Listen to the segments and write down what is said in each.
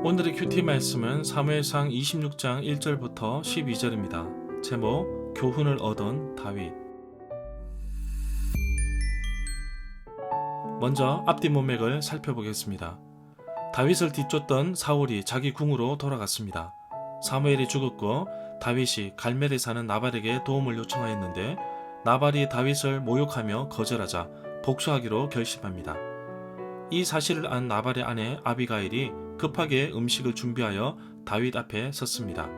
오늘의 큐티 말씀은 사무엘상 26장 1절부터 12절입니다. 제목 교훈을 얻은 다윗. 먼저 앞뒤 문맥을 살펴보겠습니다. 다윗을 뒤쫓던 사울이 자기 궁으로 돌아갔습니다. 사무엘이 죽었고 다윗이 갈멜에 사는 나발에게 도움을 요청하였는데 나발이 다윗을 모욕하며 거절하자 복수하기로 결심합니다. 이 사실을 안 나발의 아내 아비가일이 급하게 음식을 준비하여 다윗 앞에 섰습니다.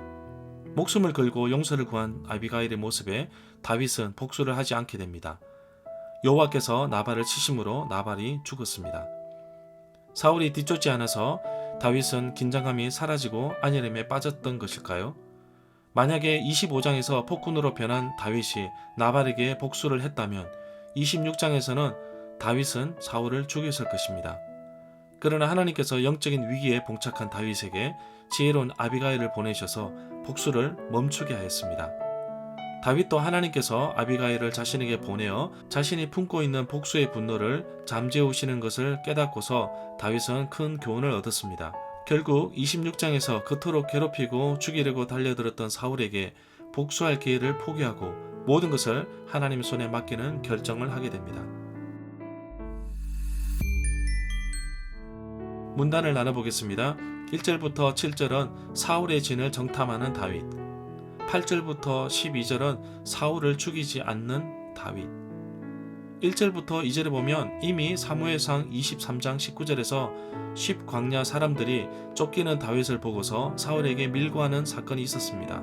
목숨을 걸고 용서를 구한 아비가일의 모습에 다윗은 복수를 하지 않게 됩니다. 여호와께서 나발을 치심으로 나발이 죽었습니다. 사울이 뒤쫓지 않아서 다윗은 긴장감이 사라지고 안일함에 빠졌던 것일까요? 만약에 25장에서 폭군으로 변한 다윗이 나발에게 복수를 했다면 26장에서는 다윗은 사울을 죽였을 것입니다. 그러나 하나님께서 영적인 위기에 봉착한 다윗에게 지혜로운 아비가일을 보내셔서 복수를 멈추게 하였습니다. 다윗도 하나님께서 아비가일을 자신에게 보내어 자신이 품고 있는 복수의 분노를 잠재우시는 것을 깨닫고서 다윗은 큰 교훈을 얻었습니다. 결국 26장에서 그토록 괴롭히고 죽이려고 달려들었던 사울에게 복수할 기회를 포기하고 모든 것을 하나님 손에 맡기는 결정을 하게 됩니다. 문단을 나눠보겠습니다. 1절부터 7절은 사울의 진을 정탐하는 다윗, 8절부터 12절은 사울을 죽이지 않는 다윗. 1절부터 2절에 보면 이미 사무엘상 23장 19절에서 10광야 사람들이 쫓기는 다윗을 보고서 사울에게 밀고하는 사건이 있었습니다.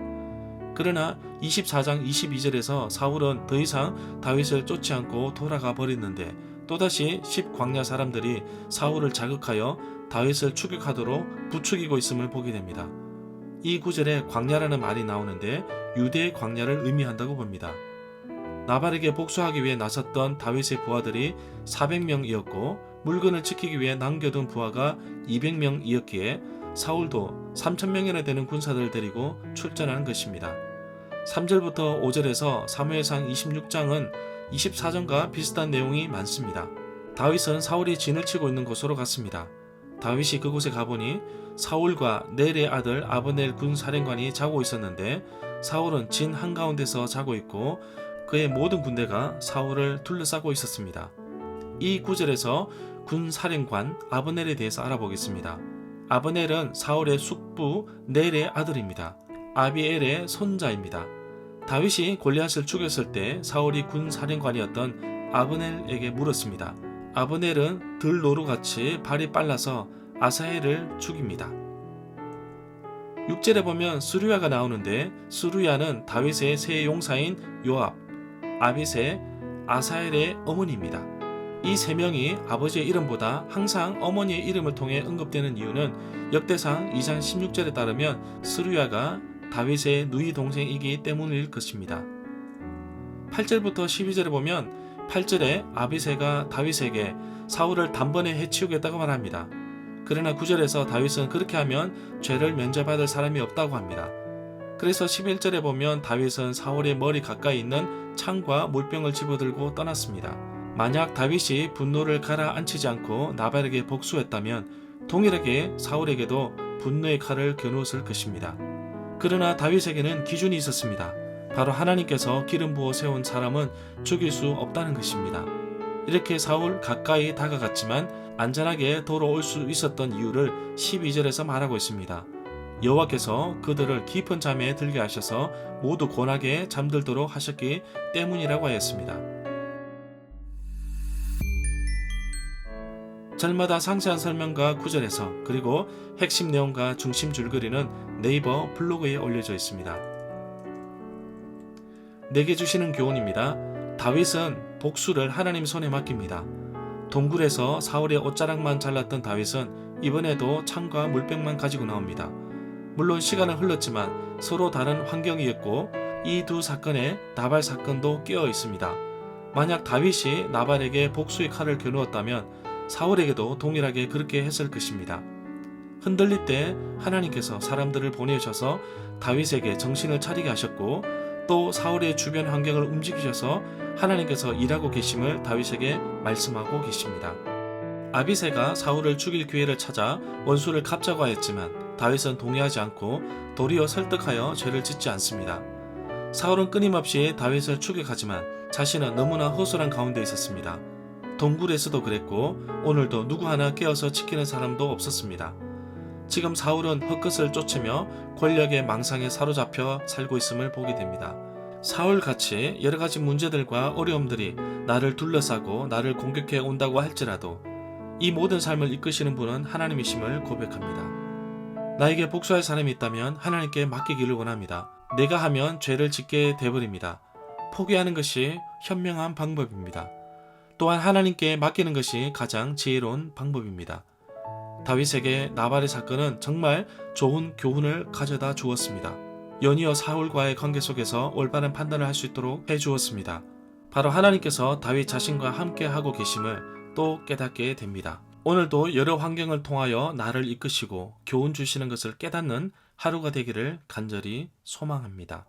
그러나 24장 22절에서 사울은 더 이상 다윗을 쫓지 않고 돌아가 버렸는데 또다시 10광야 사람들이 사울을 자극하여 다윗을 추격하도록 부추기고 있음을 보게 됩니다. 이 구절에 광야라는 말이 나오는데 유대의 광야를 의미한다고 봅니다. 나발에게 복수하기 위해 나섰던 다윗의 부하들이 400명이었고 물건을 지키기 위해 남겨둔 부하가 200명이었기에 사울도 3,000명이나 되는 군사들을 데리고 출전하는 것입니다. 3절부터 5절에서 사무엘상 26장은 24장과 비슷한 내용이 많습니다. 다윗은 사울이 진을 치고 있는 곳으로 갔습니다. 다윗이 그곳에 가보니 사울과 넬의 아들 아브넬 군사령관이 자고 있었는데 사울은 진 한가운데서 자고 있고 그의 모든 군대가 사울을 둘러싸고 있었습니다. 이 구절에서 군사령관 아브넬에 대해서 알아보겠습니다. 아브넬은 사울의 숙부 넬의 아들입니다. 아비엘의 손자입니다. 다윗이 골리앗을 죽였을 때 사울이 군사령관이었던 아브넬에게 물었습니다. 아브넬은 들노루같이 발이 빨라서 아사헬을 죽입니다. 6절에 보면 스루야가 나오는데 스루야는 다윗의 세 용사인 요압, 아비세, 아사헬의 어머니입니다. 이 세 명이 아버지의 이름보다 항상 어머니의 이름을 통해 언급되는 이유는 역대상 2장 16절에 따르면 스루야가 다윗의 누이 동생이기 때문일 것입니다. 8절부터 12절에 보면 8절에 아비새가 다윗에게 사울을 단번에 해치우겠다고 말합니다. 그러나 9절에서 다윗은 그렇게 하면 죄를 면제받을 사람이 없다고 합니다. 그래서 11절에 보면 다윗은 사울의 머리 가까이 있는 창과 물병을 집어들고 떠났습니다. 만약 다윗이 분노를 가라앉히지 않고 나발에게 복수했다면 동일하게 사울에게도 분노의 칼을 겨누었을 것입니다. 그러나 다윗에게는 기준이 있었습니다. 바로 하나님께서 기름 부어 세운 사람은 죽일 수 없다는 것입니다. 이렇게 사울 가까이 다가갔지만 안전하게 돌아올 수 있었던 이유를 12절에서 말하고 있습니다. 여호와께서 그들을 깊은 잠에 들게 하셔서 모두 권하게 잠들도록 하셨기 때문이라고 하였습니다. 절마다 상세한 설명과 구절에서 그리고 핵심 내용과 중심 줄거리는 네이버 블로그에 올려져 있습니다. 내게 주시는 교훈입니다. 다윗은 복수를 하나님 손에 맡깁니다. 동굴에서 사울의 옷자락만 잘랐던 다윗은 이번에도 창과 물병만 가지고 나옵니다. 물론 시간은 흘렀지만 서로 다른 환경이었고 이 두 사건에 나발 사건도 끼어 있습니다. 만약 다윗이 나발에게 복수의 칼을 겨누었다면 사울에게도 동일하게 그렇게 했을 것입니다. 흔들릴 때 하나님께서 사람들을 보내셔서 다윗에게 정신을 차리게 하셨고 또 사울의 주변 환경을 움직이셔서 하나님께서 일하고 계심을 다윗에게 말씀하고 계십니다. 아비새가 사울을 죽일 기회를 찾아 원수를 갚자고 하였지만 다윗은 동의하지 않고 도리어 설득하여 죄를 짓지 않습니다. 사울은 끊임없이 다윗을 추격하지만 자신은 너무나 허술한 가운데 있었습니다. 동굴에서도 그랬고 오늘도 누구 하나 깨어서 지키는 사람도 없었습니다. 지금 사울은 헛것을 쫓으며 권력의 망상에 사로잡혀 살고 있음을 보게 됩니다. 사울같이 여러 가지 문제들과 어려움들이 나를 둘러싸고 나를 공격해 온다고 할지라도 이 모든 삶을 이끄시는 분은 하나님이심을 고백합니다. 나에게 복수할 사람이 있다면 하나님께 맡기기를 원합니다. 내가 하면 죄를 짓게 돼버립니다. 포기하는 것이 현명한 방법입니다. 또한 하나님께 맡기는 것이 가장 지혜로운 방법입니다. 다윗에게 나발의 사건은 정말 좋은 교훈을 가져다 주었습니다. 연이어 사울과의 관계 속에서 올바른 판단을 할 수 있도록 해주었습니다. 바로 하나님께서 다윗 자신과 함께 하고 계심을 또 깨닫게 됩니다. 오늘도 여러 환경을 통하여 나를 이끄시고 교훈 주시는 것을 깨닫는 하루가 되기를 간절히 소망합니다.